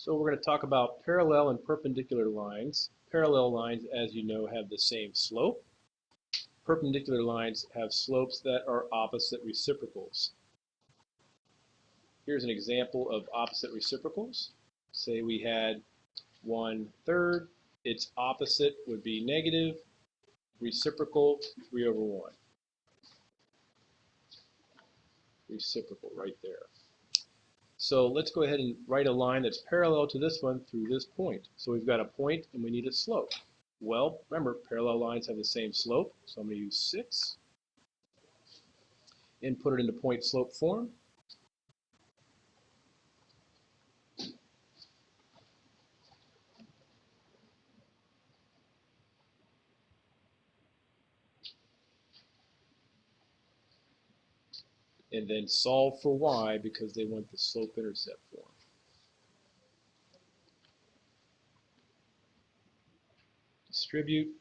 So we're going to talk about parallel and perpendicular lines. Parallel lines, as you know, have the same slope. Perpendicular lines have slopes that are opposite reciprocals. Here's an example of opposite reciprocals. Say we had 1/3. Its opposite would be negative. Reciprocal, 3/1. Reciprocal right there. So let's go ahead and write a line that's parallel to this one through this point. So we've got a point and we need a slope. Well, remember, parallel lines have the same slope, so I'm going to use 6 and put it into point slope form. And then solve for y because they want the slope-intercept form. Distribute.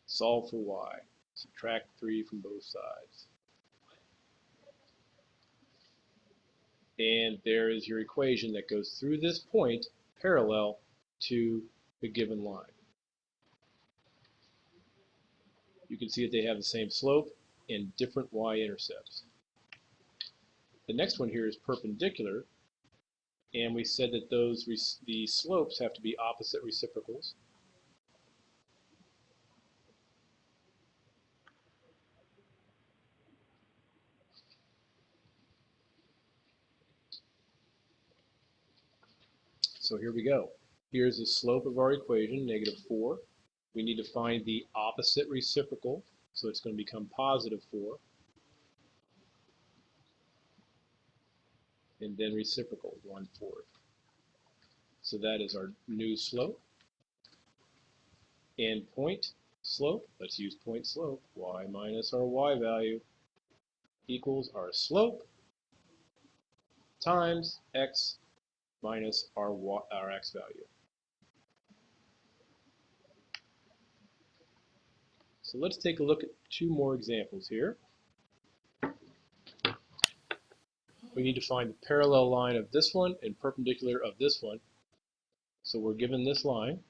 Solve for y. Subtract 3 from both sides. And there is your equation that goes through this point parallel to the given line. You can see that they have the same slope and different y-intercepts. The next one here is perpendicular, and we said that the slopes have to be opposite reciprocals. So here we go. Here's the slope of our equation, -4. We need to find the opposite reciprocal, so it's going to become +4. And then reciprocal, 1/4. So that is our new slope. And point slope, let's use point slope, y minus our y value equals our slope times x minus our x value. So let's take a look at 2 more examples here. We need to find the parallel line of this one and perpendicular of this one. So we're given this line.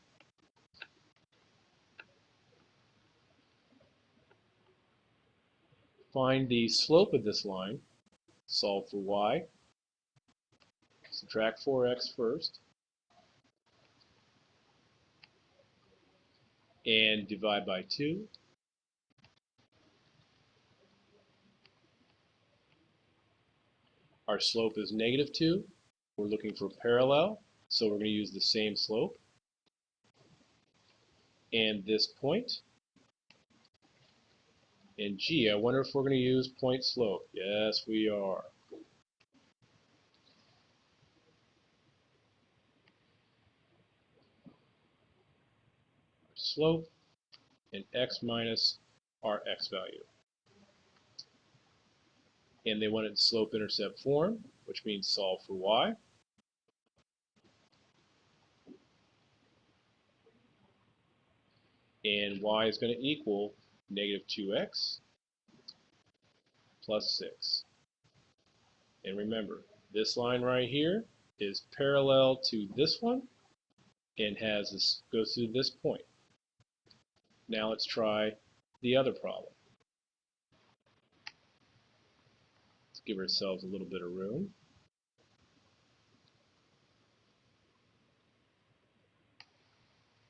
Find the slope of this line. Solve for y. Subtract 4x first. And divide by 2. Our slope is -2. We're looking for parallel, so we're going to use the same slope. And this point. And gee, I wonder if we're going to use point slope. Yes, we are. Slope and x minus our x value. And they wanted slope-intercept form, which means solve for y. And y is going to equal -2x plus 6. And remember, this line right here is parallel to this one and goes through this point. Now let's try the other problem. Let's give ourselves a little bit of room.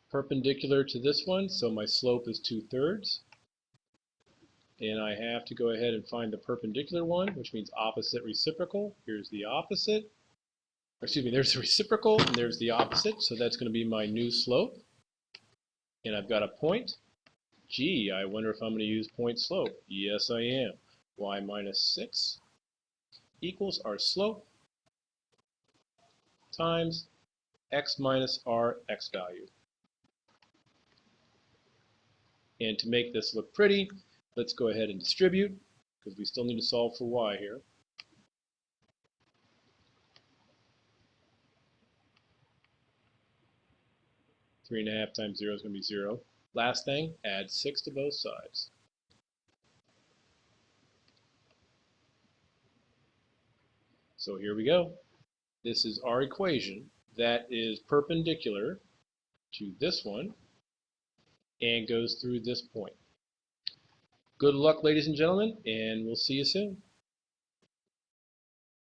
Perpendicular to this one, so my slope is 2/3. And I have to go ahead and find the perpendicular one, which means opposite reciprocal. Here's the opposite. Excuse me, there's the reciprocal, and there's the opposite. So that's going to be my new slope. And I've got a point. Gee, I wonder if I'm going to use point slope. Yes, I am. Y minus 6 equals our slope times x minus our x value. And to make this look pretty, let's go ahead and distribute, because we still need to solve for y here. Three and a half times 0 is going to be 0. Last thing, add 6 to both sides. So here we go. This is our equation that is perpendicular to this one and goes through this point. Good luck, ladies and gentlemen, and we'll see you soon.